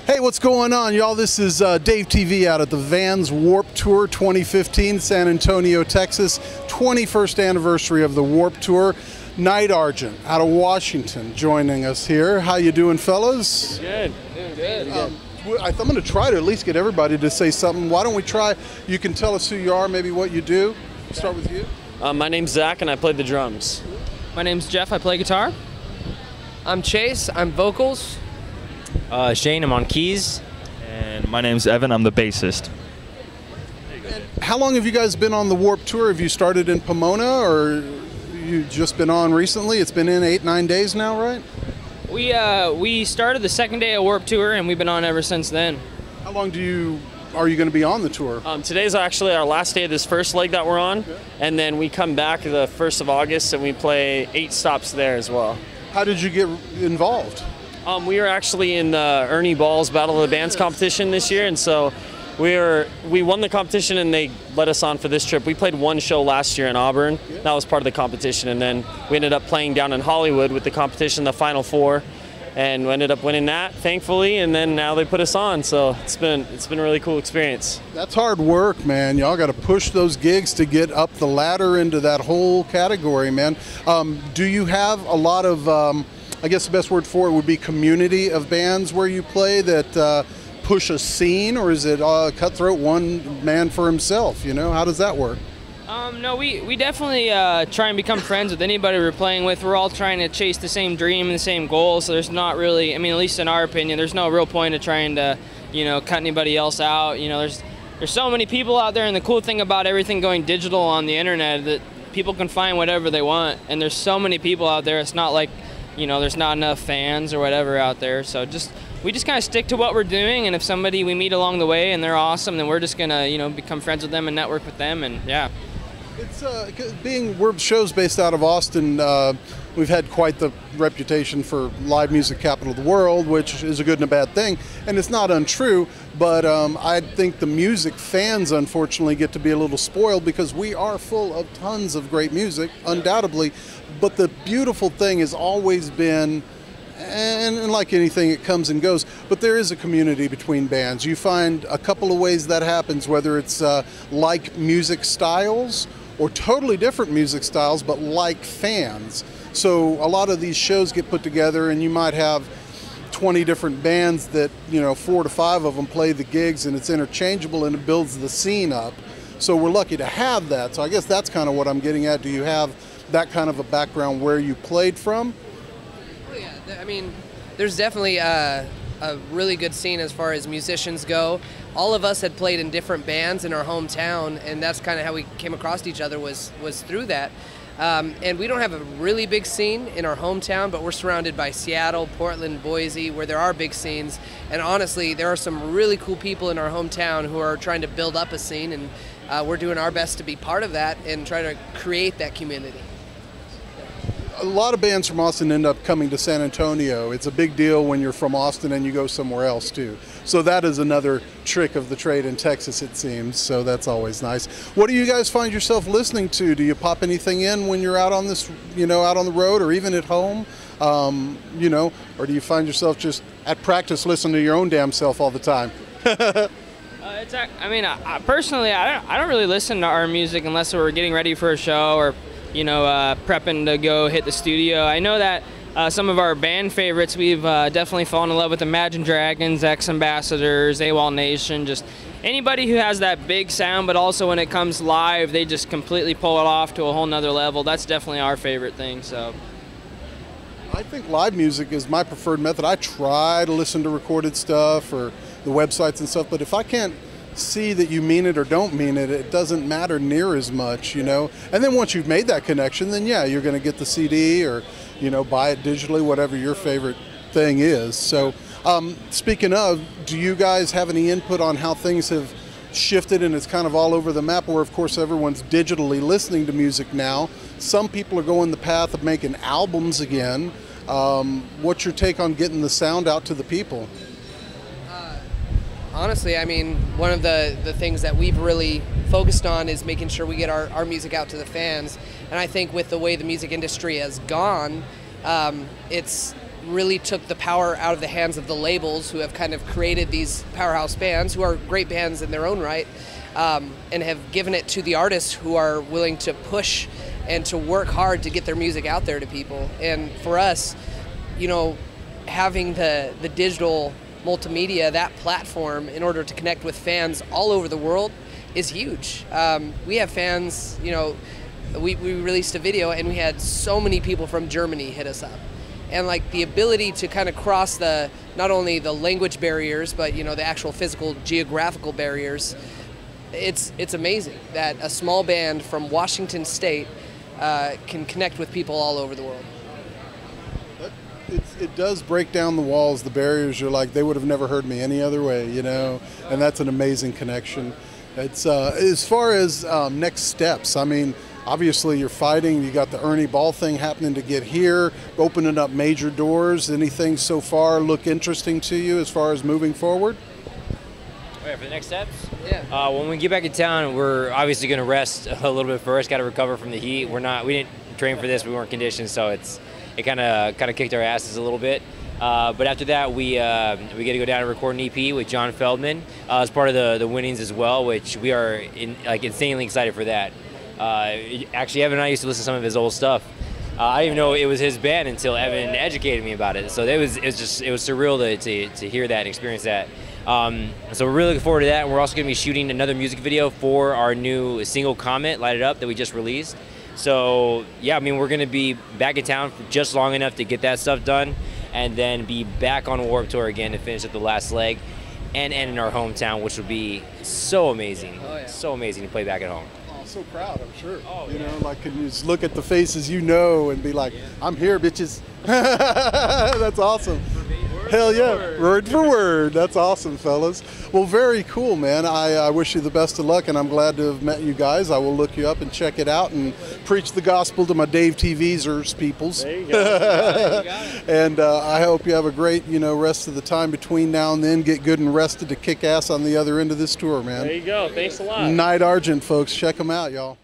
Hey, what's going on, y'all? This is DaveTV out at the Vans Warped Tour 2015, San Antonio, Texas. 21st anniversary of the Warped Tour. Night Argent out of Washington joining us here. How you doing, fellas? Good. Doing good. I'm going to try to at least get everybody to say something. Why don't we try? You can tell us who you are, maybe what you do. We'll start with you. My name's Zach, and I play the drums. My name's Jeff. I play guitar. I'm Chase. I'm vocals. Shane, I'm on keys. And my name's Evan, I'm the bassist. How long have you guys been on the Warped Tour? Have you started in Pomona, or you just been on recently? It's been in 8-9 days now, right? We started the second day of Warped Tour, and we've been on ever since then. How long are you going to be on the tour? Today's actually our last day of this first leg that we're on, and then we come back the 1st of August, and we play 8 stops there as well. How did you get involved? We were actually in the Ernie Ball's Battle of the Bands competition this year, and so we won the competition, and they let us on for this trip. We played one show last year in Auburn. That was part of the competition, and then we ended up playing down in Hollywood with the competition, the Final Four, and we ended up winning that, thankfully, and then now they put us on, so it's been a really cool experience. That's hard work, man. Y'all got to push those gigs to get up the ladder into that whole category, man. Do you have a lot of I guess the best word for it would be community of bands where you play that push a scene, or is it cutthroat, one man for himself? You know, how does that work? No, we definitely try and become friends with anybody we're playing with. We're all trying to chase the same dream and the same goal, so there's not really, I mean, at least in our opinion, there's no real point of trying to, you know, cut anybody else out. You know, there's so many people out there, and the cool thing about everything going digital on the internet, that people can find whatever they want, and there's so many people out there. It's not like, you know, there's not enough fans or whatever out there, so we just kind of stick to what we're doing, and if somebody we meet along the way and they're awesome, then we're just gonna, you know, become friends with them and network with them, and yeah. It's we're shows based out of Austin. We've had quite the reputation for live music capital of the world, which is a good and a bad thing, and it's not untrue. But I think the music fans, unfortunately, get to be a little spoiled because we are full of tons of great music, undoubtedly. But the beautiful thing has always been, and like anything, it comes and goes, but there is a community between bands. You find a couple of ways that happens, whether it's like music styles or totally different music styles, but like fans. So a lot of these shows get put together, and you might have 20 different bands that, you know, 4 to 5 of them play the gigs, and it's interchangeable, and it builds the scene up. So we're lucky to have that. So I guess that's kind of what I'm getting at. Do you have that kind of a background where you played from? Oh yeah, I mean, there's definitely a really good scene as far as musicians go. All of us had played in different bands in our hometown, and that's kind of how we came across each other, was through that. And we don't have a really big scene in our hometown, but we're surrounded by Seattle, Portland, Boise, where there are big scenes. And honestly, there are some really cool people in our hometown who are trying to build up a scene, and we're doing our best to be part of that and try to create that community. A lot of bands from Austin end up coming to San Antonio. It's a big deal when you're from Austin and you go somewhere else too. So that is another trick of the trade in Texas, it seems. So that's always nice. What do you guys find yourself listening to? Do you pop anything in when you're out on this, you know, out on the road, or even at home? You know, or do you find yourself just at practice listening to your own damn self all the time? I mean, personally, I don't really listen to our music unless we're getting ready for a show, or, you know, prepping to go hit the studio. I know that some of our band favorites, we've definitely fallen in love with Imagine Dragons, X Ambassadors, AWOL Nation, just anybody who has that big sound, but also when it comes live, they just completely pull it off to a whole nother level. That's definitely our favorite thing. So I think live music is my preferred method. I try to listen to recorded stuff or the websites and stuff, but if I can't see that you mean it or don't mean it, it doesn't matter near as much, you know. And then once you've made that connection, then yeah, you're going to get the CD, or, you know, buy it digitally, whatever your favorite thing is. So speaking of, do you guys have any input on how things have shifted and it's kind of all over the map, where of course everyone's digitally listening to music now? Some people are going the path of making albums again. What's your take on getting the sound out to the people? Honestly, I mean, one of the things that we've really focused on is making sure we get our music out to the fans. And I think with the way the music industry has gone, it's really took the power out of the hands of the labels who have kind of created these powerhouse bands, who are great bands in their own right, and have given it to the artists who are willing to push and to work hard to get their music out there to people. And for us, you know, having the digital multimedia, that platform, in order to connect with fans all over the world is huge. We have fans, you know, we released a video and we had so many people from Germany hit us up. And like the ability to kind of cross not only the language barriers, but you know, the actual physical geographical barriers, it's amazing that a small band from Washington State can connect with people all over the world. It does break down the walls, the barriers. You're like, they would have never heard me any other way, you know, and that's an amazing connection. It's as far as next steps, I mean, obviously you're fighting, you got the Ernie Ball thing happening to get here, opening up major doors. Anything so far look interesting to you as far as moving forward? All right, for the next steps? Yeah. When we get back in town, we're obviously going to rest a little bit first, got to recover from the heat. We didn't train for this, we weren't conditioned, so it kind of kicked our asses a little bit. But after that, we get to go down and record an EP with John Feldman as part of the Winnings as well, which we are insanely excited for that. Actually, Evan and I used to listen to some of his old stuff. I didn't even know it was his band until Evan educated me about it. So it was surreal to hear that and experience that. So we're really looking forward to that. And we're also going to be shooting another music video for our new single "Comet," Light It Up, that we just released. So yeah, I mean, we're going to be back in town for just long enough to get that stuff done, and then be back on Warped Tour again to finish up the last leg, and end in our hometown, which would be so amazing. Oh, yeah. So amazing to play back at home. Oh, so proud, I'm sure. Oh, you yeah. know, like, can you just look at the faces you know and be like, I'm here, bitches. That's awesome. Hell yeah, word for word. That's awesome, fellas. Well, very cool, man. I wish you the best of luck, and I'm glad to have met you guys. I will look you up and check it out and preach the gospel to my DaveTVers peoples. There you go. You got it. And I hope you have a great, you know, rest of the time between now and then. Get good and rested to kick ass on the other end of this tour, man. There you go. Thanks a lot. Night Argent, folks. Check them out, y'all.